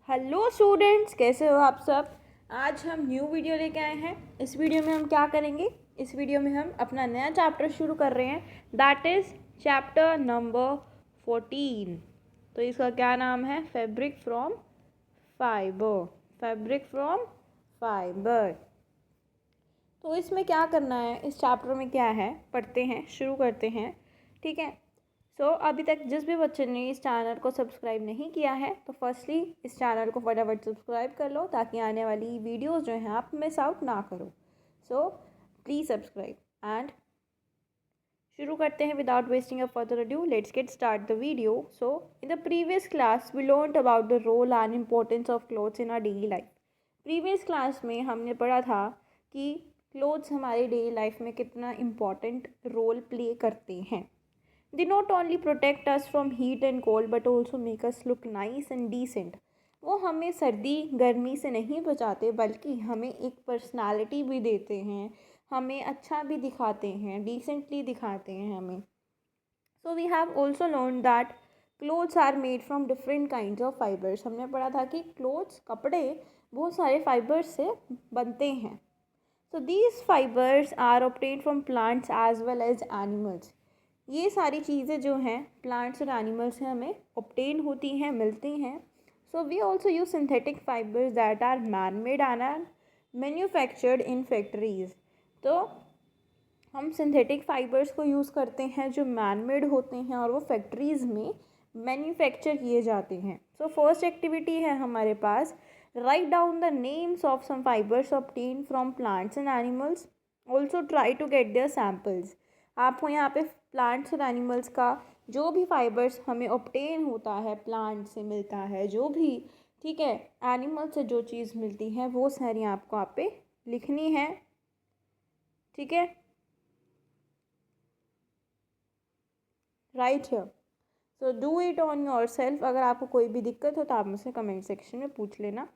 Hello students, कैसे हो आप सब। आज हम न्यू वीडियो लेके आए हैं। इस वीडियो में हम क्या करेंगे, इस वीडियो में हम अपना नया चैप्टर शुरू कर रहे हैं, दैट इज़ चैप्टर नंबर 14। तो इसका क्या नाम है, fabric from fibre. Fabric from fibre. तो इसमें क्या करना है, इस चैप्टर में क्या है, पढ़ते हैं, शुरू करते हैं। ठीक है। अभी तक जिस भी बच्चे ने इस चैनल को सब्सक्राइब नहीं किया है तो फर्स्टली इस चैनल को फटाफट सब्सक्राइब कर लो ताकि आने वाली वीडियोस जो हैं आप मिस आउट ना करो। प्लीज़ सब्सक्राइब एंड शुरू करते हैं without wasting of further adieu. Let's get start the video. In the previous class we learned about the role and importance of clothes in our daily life. Previous class में हमने पढ़ा था कि clothes हमारी daily life में कितना important role play करते हैं। They not only protect us from heat and cold but also make us look nice and decent. वो हमें सर्दी गर्मी से नहीं बचाते बल्कि हमें एक पर्सनालिटी भी देते हैं, हमें अच्छा भी दिखाते हैं, डिसेंटली दिखाते हैं हमें। So we have also learned that clothes are made from different kinds of fibers. हमने पढ़ा था कि clothes कपड़े बहुत सारे fibers से बनते हैं। So these fibers are obtained from plants as well as animals. ये सारी चीज़ें जो हैं प्लांट्स और एनिमल्स से हमें ऑब्टेन होती हैं, मिलती हैं। So we also use synthetic fibres that are man made and are manufactured in factories. तो हम सिंथेटिक फाइबर्स को यूज़ करते हैं जो मैन मेड होते हैं और वो फैक्ट्रीज़ में मैन्युफैक्चर किए जाते हैं। सो फर्स्ट एक्टिविटी है हमारे पास, write down the names of some fibres obtain from plants and animals, also try to get their samples. आपको यहाँ पे प्लांट्स और एनिमल्स का जो भी फाइबर्स हमें ऑब्टेन होता है, प्लांट से मिलता है जो भी, ठीक है, एनिमल से जो चीज़ मिलती है वो सारी आपको यहाँ पे लिखनी है। ठीक है, right here. So do it on your self. अगर आपको कोई भी दिक्कत हो तो आप मुझसे कमेंट सेक्शन में पूछ लेना।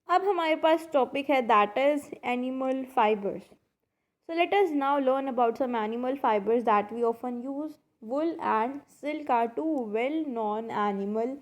अब हमारे पास टॉपिक है that is animal fibres. So let us now learn about some animal fibers that we often use. Wool and silk are two well-known animal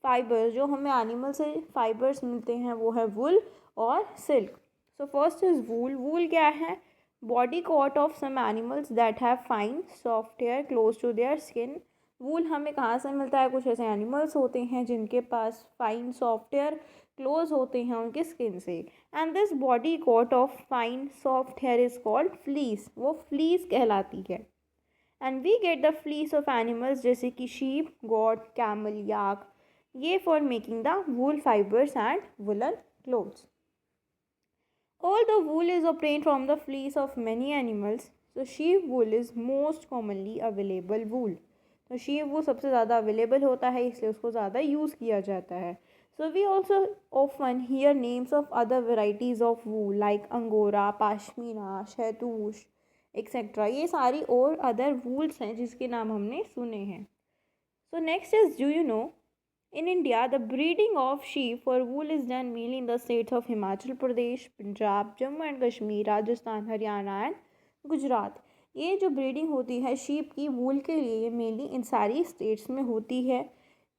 fibers. जो हमें animal से fibers मिलते हैं वो है wool और silk. So first is wool. Wool क्या है? Body coat of some animals that have fine soft hair close to their skin. वूल हमें कहाँ से मिलता है, कुछ ऐसे एनिमल्स होते हैं जिनके पास फाइन सॉफ्ट हेयर क्लोज होते हैं उनके स्किन से। And this body coat of fine soft hair is called fleece, वो फ्लीस कहलाती है। And we get the fleece of animals जैसे कि शीप, गॉट, कैमल, याक, ये for making the wool fibres and woollen clothes. All the wool is obtained from the fleece of many animals, so sheep wool is most commonly available wool. तो sheep वो सबसे ज़्यादा available होता है इसलिए उसको ज़्यादा यूज़ किया जाता है। So we also often hear names of other varieties of wool like angora, pashmina, shahtoosh etcetera. ये सारी और अदर वूल्स हैं जिसके नाम हमने सुने हैं। So next is, do you know, in India, the breeding of sheep for wool is done mainly in the states of Himachal Pradesh, Punjab, Jammu and Kashmir, Rajasthan, Haryana and Gujarat. ये जो breeding होती है sheep की वूल के लिए mainly इन सारी states में होती है।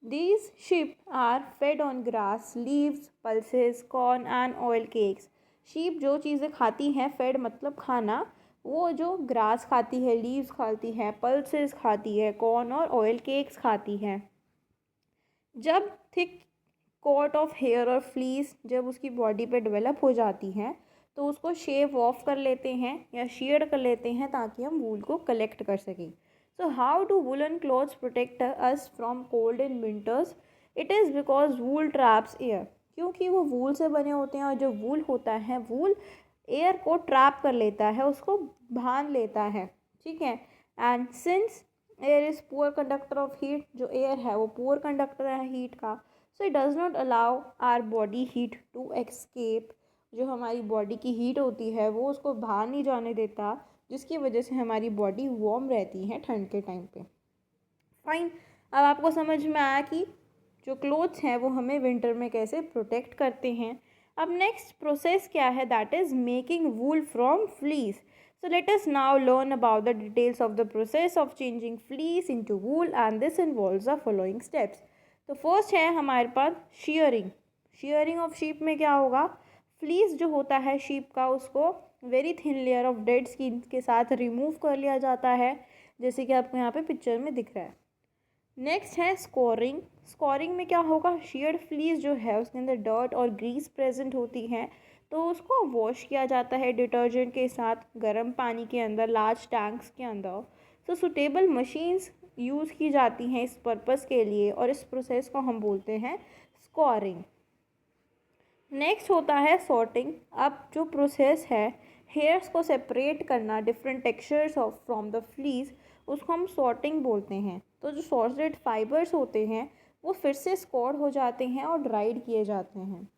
These sheep are fed on grass, leaves, pulses, corn and oil cakes. Sheep जो चीज़ें खाती हैं, फेड मतलब खाना, वो जो ग्रास खाती है, लीव्स खाती है, पल्सेस खाती है, कॉर्न और ऑयल केक्स खाती है। जब थिक कोट ऑफ हेयर और फ्लीस जब उसकी बॉडी पे डेवलप हो जाती हैं तो उसको शेव ऑफ कर लेते हैं या शेड कर लेते हैं ताकि हम वूल को कलेक्ट कर सकें। So how do woollen clothes protect us from cold in winters? It is because wool traps air. क्योंकि वो वूल से बने होते हैं और जो वूल होता है वूल एयर को ट्रैप कर लेता है, उसको बांध लेता है। ठीक है, and since air is poor conductor of heat, जो एयर है वो पुअर कंडक्टर है हीट का, so it does not allow our body heat to escape. जो हमारी बॉडी की हीट होती है वो उसको बाहर नहीं जाने देता, जिसकी वजह से हमारी बॉडी वार्म रहती है ठंड के टाइम पे। फाइन, अब आपको समझ में आया कि जो क्लोथ्स हैं वो हमें विंटर में कैसे प्रोटेक्ट करते हैं। अब नेक्स्ट प्रोसेस क्या है, that is making wool from fleece. So let us now learn about the details of the process of changing fleece into wool, and this involves the following steps. तो first है हमारे पास sharing. Sharing of sheep में क्या होगा, fleece जो होता है sheep का उसको very thin layer of dead skin के साथ रिमूव कर लिया जाता है, जैसे कि आपको यहाँ पे पिक्चर में दिख रहा है। नेक्स्ट है स्कोरिंग। स्कोरिंग में क्या होगा, शेयर्ड फ्लीस जो है उसके अंदर डर्ट और ग्रीस प्रेजेंट होती हैं, तो उसको वॉश किया जाता है डिटर्जेंट के साथ गर्म पानी के अंदर, लार्ज टैंक्स के अंदर। तो सुटेबल मशीन्स यूज़ की जाती हैं इस पर्पज़ के लिए और इस प्रोसेस को हम बोलते हैं स्कोरिंग। नेक्स्ट होता है सॉर्टिंग। अब जो प्रोसेस है हेयर्स को सेपरेट करना different textures of from the fleece, उसको हम सॉर्टिंग बोलते हैं। तो जो सॉर्टेड फाइबर्स होते हैं वो फिर से स्कोर्ड हो जाते हैं और ड्राइड किए जाते हैं।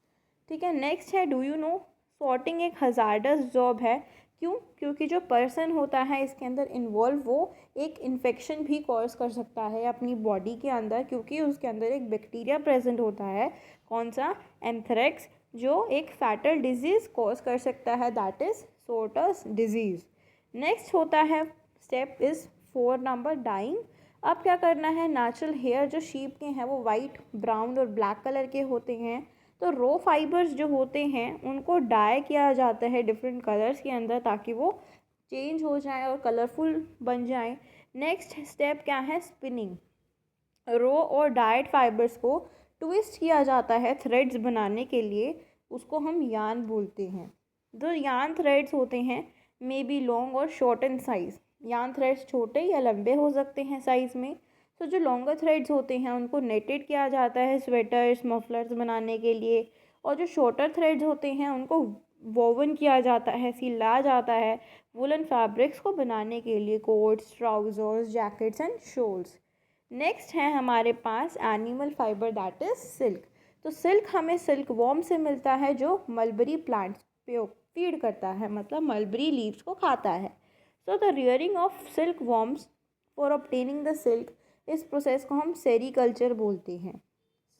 ठीक है, नेक्स्ट है डू यू नो, सॉर्टिंग एक हजार्डस जॉब है। क्यों? क्योंकि जो पर्सन होता है इसके अंदर इन्वॉल्व वो एक इन्फेक्शन भी कॉज कर सकता है अपनी बॉडी के अंदर, क्योंकि उसके अंदर एक बैक्टीरिया प्रेजेंट होता है। कौन सा? एंथ्रेक्स, जो एक फैटल डिजीज़ कॉज कर सकता है, दैट इज़ सोर्टस डिजीज़। नेक्स्ट होता है स्टेप इज़ 4 नंबर डाइंग। अब क्या करना है, नेचुरल हेयर जो शीप के हैं वो वाइट, ब्राउन और ब्लैक कलर के होते हैं, तो रो फाइबर्स जो होते हैं उनको डाई किया जाता है डिफरेंट कलर्स के अंदर ताकि वो चेंज हो जाए और कलरफुल बन जाए। नेक्स्ट स्टेप क्या है, स्पिनिंग। रो और डाइड फाइबर्स को ट्विस्ट किया जाता है थ्रेड्स बनाने के लिए, उसको हम यार्न बोलते हैं। जो यार्न थ्रेड्स होते हैं मे बी लॉन्ग और short in size. Yarn threads छोटे या लंबे हो सकते हैं साइज़ में। तो जो लॉन्गर थ्रेड्स होते हैं उनको नेटेड किया जाता है स्वेटर्स, मफलर्स बनाने के लिए, और जो शॉर्टर थ्रेड्स होते हैं उनको वोवन किया जाता है, सिला जाता है वुलन फैब्रिक्स को बनाने के लिए, coats, trousers, jackets and shawls. Next है हमारे पास animal fibre, that is silk. तो सिल्क हमें सिल्क वॉर्म से मिलता है जो मलबरी प्लांट्स पे फीड करता है, मतलब मलबरी लीव्स को खाता है। So the rearing of silk worms for obtaining the silk, इस प्रोसेस को हम सेरीकल्चर बोलते हैं।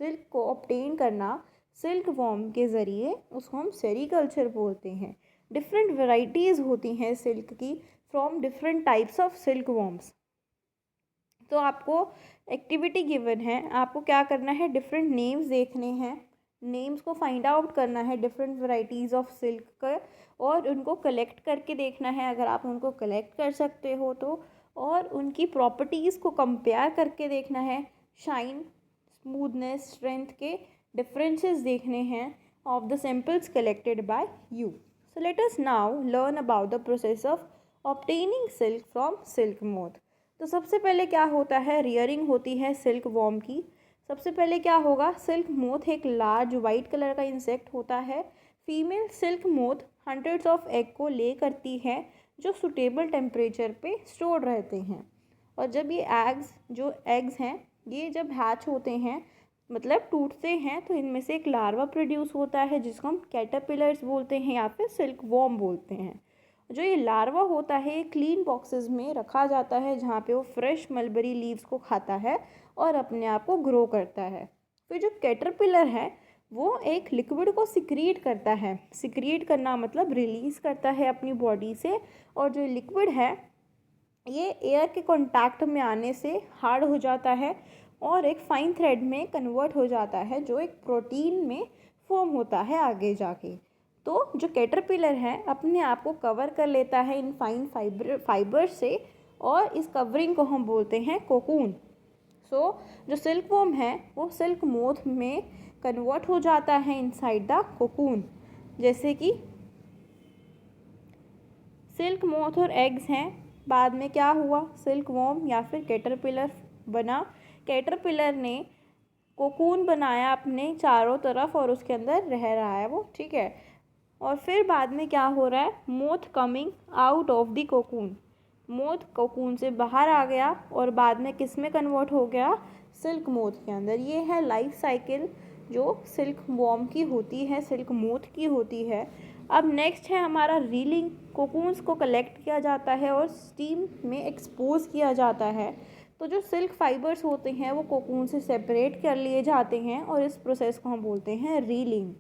सिल्क को ऑब्टेन करना सिल्क वॉर्म के ज़रिए, उसको हम सेरीकल्चर बोलते हैं। डिफरेंट वेराइटीज़ होती हैं सिल्क की from different types of silk worms. तो आपको एक्टिविटी गिवन है, आपको क्या करना है, डिफरेंट नेम्स देखने हैं, नेम्स को फाइंड आउट करना है डिफरेंट वैरायटीज़ ऑफ सिल्क का, और उनको कलेक्ट करके देखना है अगर आप उनको कलेक्ट कर सकते हो तो, और उनकी प्रॉपर्टीज़ को कंपेयर करके देखना है, शाइन, स्मूथनेस, स्ट्रेंथ के डिफरेंसेस देखने हैं of the samples collected by you. So let us now learn about the process of obtaining silk from silk moth. तो सबसे पहले क्या होता है, रियरिंग होती है सिल्क वॉर्म की। सबसे पहले क्या होगा, सिल्क मोथ एक लार्ज वाइट कलर का इंसेक्ट होता है। Female silk moth hundreds of egg को ले करती है जो सुटेबल टेम्परेचर पे स्टोर रहते हैं, और जब ये एग्स हैं ये जब हैच होते हैं, मतलब टूटते हैं, तो इनमें से एक लार्वा प्रोड्यूस होता है जिसको हम कैटरपिलर्स बोलते हैं या फिर सिल्क वॉर्म बोलते हैं। जो ये लार्वा होता है ये क्लीन बॉक्सेस में रखा जाता है जहाँ पे वो फ्रेश मलबरी लीव्स को खाता है और अपने आप को ग्रो करता है। फिर जो कैटरपिलर है वो एक लिक्विड को सिक्रीट करता है। सिक्रीट करना मतलब रिलीज़ करता है अपनी बॉडी से, और जो लिक्विड है ये एयर के कांटेक्ट में आने से हार्ड हो जाता है और एक फाइन थ्रेड में कन्वर्ट हो जाता है जो एक प्रोटीन में फॉर्म होता है आगे जाके। तो जो कैटरपिलर है अपने आप को कवर कर लेता है इन फाइन फाइबर से, और इस कवरिंग को हम बोलते हैं कोकून। सो जो सिल्क वॉर्म है वो सिल्क मोथ में कन्वर्ट हो जाता है इनसाइड द कोकून। जैसे कि सिल्क मोथ और एग्स हैं, बाद में क्या हुआ, सिल्क वॉर्म या फिर कैटरपिलर बना। कैटरपिलर ने कोकून बनाया अपने चारों तरफ और उसके अंदर रह रहा है वो, ठीक है। और फिर बाद में क्या हो रहा है, moth coming out of the cocoon. Moth cocoon से बाहर आ गया और बाद में किस में कन्वर्ट हो गया, सिल्क मोथ के अंदर। ये है लाइफ साइकिल जो सिल्क वॉर्म की होती है, सिल्क मोथ की होती है। अब नेक्स्ट है हमारा रीलिंग। कोकून्स को कलेक्ट किया जाता है और स्टीम में एक्सपोज किया जाता है। तो जो सिल्क फाइबर्स होते हैं वो कोकून से सेपरेट कर लिए जाते हैं और इस प्रोसेस को हम बोलते हैं रीलिंग।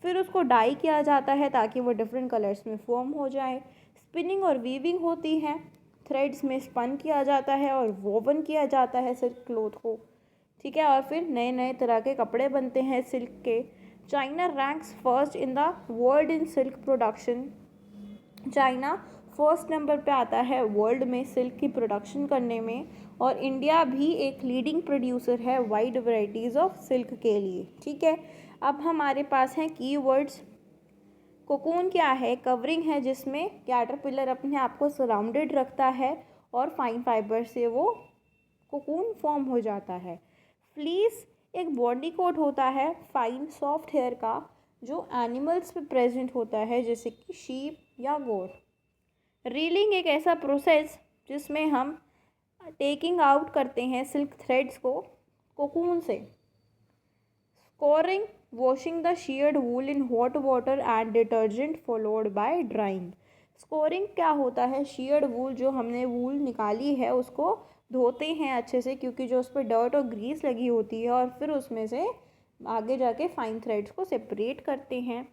फिर उसको डाई किया जाता है ताकि वो डिफरेंट कलर्स में फॉर्म हो जाए। स्पिनिंग और वीविंग होती है, थ्रेड्स में स्पन किया जाता है और वोवन किया जाता है सिल्क क्लॉथ को। ठीक है, और फिर नए नए तरह के कपड़े बनते हैं सिल्क के। China ranks first in the world in silk production. China first number पे आता है वर्ल्ड में सिल्क की प्रोडक्शन करने में, और इंडिया भी एक लीडिंग प्रोड्यूसर है वाइड वैरायटीज़ ऑफ सिल्क के लिए। ठीक है, अब हमारे पास हैं कीवर्ड्स। कोकून क्या है? कवरिंग है जिसमें कैटरपिलर अपने आप को सराउंडेड रखता है और फाइन फाइबर से वो कोकून फॉर्म हो जाता है। फ्लीस एक बॉडी कोट होता है फाइन सॉफ्ट हेयर का, जो एनिमल्स पे प्रेजेंट होता है जैसे कि शीप या गोट। रीलिंग एक ऐसा प्रोसेस जिसमें हम टेकिंग आउट करते हैं सिल्क थ्रेड्स को कोकून से। Scoring washing the sheared wool in hot water and detergent followed by drying। Scoring क्या होता है? sheared wool, जो हमने वूल निकाली है उसको धोते हैं अच्छे से, क्योंकि जो उस पर डर्ट और ग्रीस लगी होती है, और फिर उसमें से आगे जाके फाइन थ्रेड्स को सेपरेट करते हैं।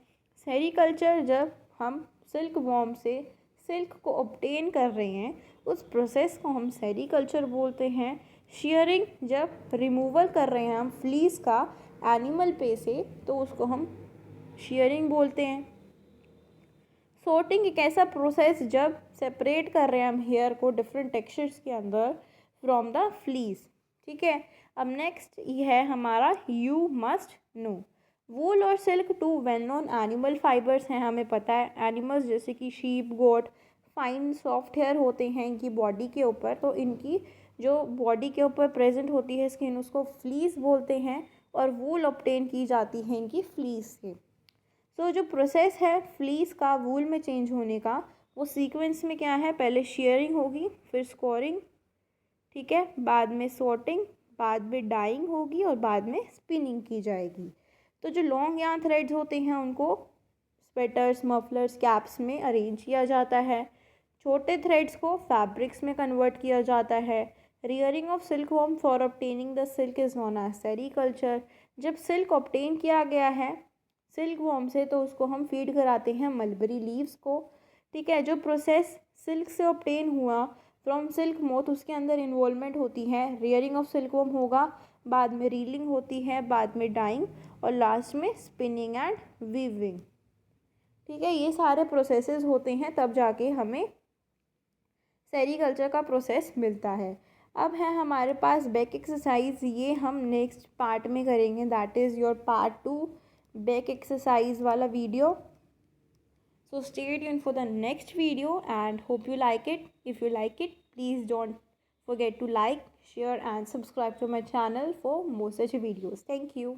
सेरीकल्चर, जब हम सिल्क वॉर्म से सिल्क को ऑब्टेन कर रहे हैं उस प्रोसेस को हम सेरीकल्चर बोलते हैं। शेयरिंग, जब रिमूवल कर रहे हैं हम फ्लीस का एनिमल पे से, तो उसको हम शेयरिंग बोलते हैं। सॉर्टिंग एक ऐसा प्रोसेस जब सेपरेट कर रहे हैं हम हेयर को डिफरेंट टेक्सचर्स के अंदर फ्रॉम द फ्लीस। ठीक है, अब नेक्स्ट ये है हमारा यू मस्ट नो। वूल और silk two well known animal fibres हैं, हमें पता है। एनिमल्स जैसे कि sheep goat fine soft hair होते हैं इनकी बॉडी के ऊपर, तो इनकी जो बॉडी के ऊपर प्रेजेंट होती है स्किन उसको फ्लीस बोलते हैं, और वूल ऑब्टेन की जाती है इनकी फ्लीस से। तो जो प्रोसेस है फ्लीस का वूल में चेंज होने का, वो सीक्वेंस में क्या है? पहले शेयरिंग होगी, फिर स्कोरिंग, ठीक है, बाद में सॉर्टिंग, बाद में डाइंग होगी, और बाद में स्पिनिंग की जाएगी। तो जो लॉन्ग यार्न थ्रेड्स होते हैं उनको स्वेटर्स मफलर्स कैप्स में अरेंज किया जाता है। छोटे थ्रेड्स को फैब्रिक्स में कन्वर्ट किया जाता है। Rearing of silk worm for obtaining the silk is known as sericulture. जब सिल्क ऑब्टेन किया गया है सिल्क वॉर्म से, तो उसको हम फीड कराते हैं मलबरी लीव्स को। ठीक है, जो प्रोसेस सिल्क से ऑब्टेन हुआ फ्रॉम सिल्क मोथ, उसके अंदर इन्वॉल्वमेंट होती है। रियरिंग ऑफ सिल्क वॉर्म होगा, बाद में रीलिंग होती है, बाद में डाइंग, और लास्ट में स्पिनिंग एंड वीविंग। ठीक है, ये सारे प्रोसेसेस होते हैं, तब जाके हमें सेरीकल्चर का प्रोसेस मिलता है। अब है हमारे पास बैक एक्सरसाइज, ये हम नेक्स्ट पार्ट में करेंगे, that is your part 2 back exercise वाला video. So stay tuned for the next video and hope you like it. If you like it, please don't forget to like, share and subscribe to my channel for more such videos. Thank you.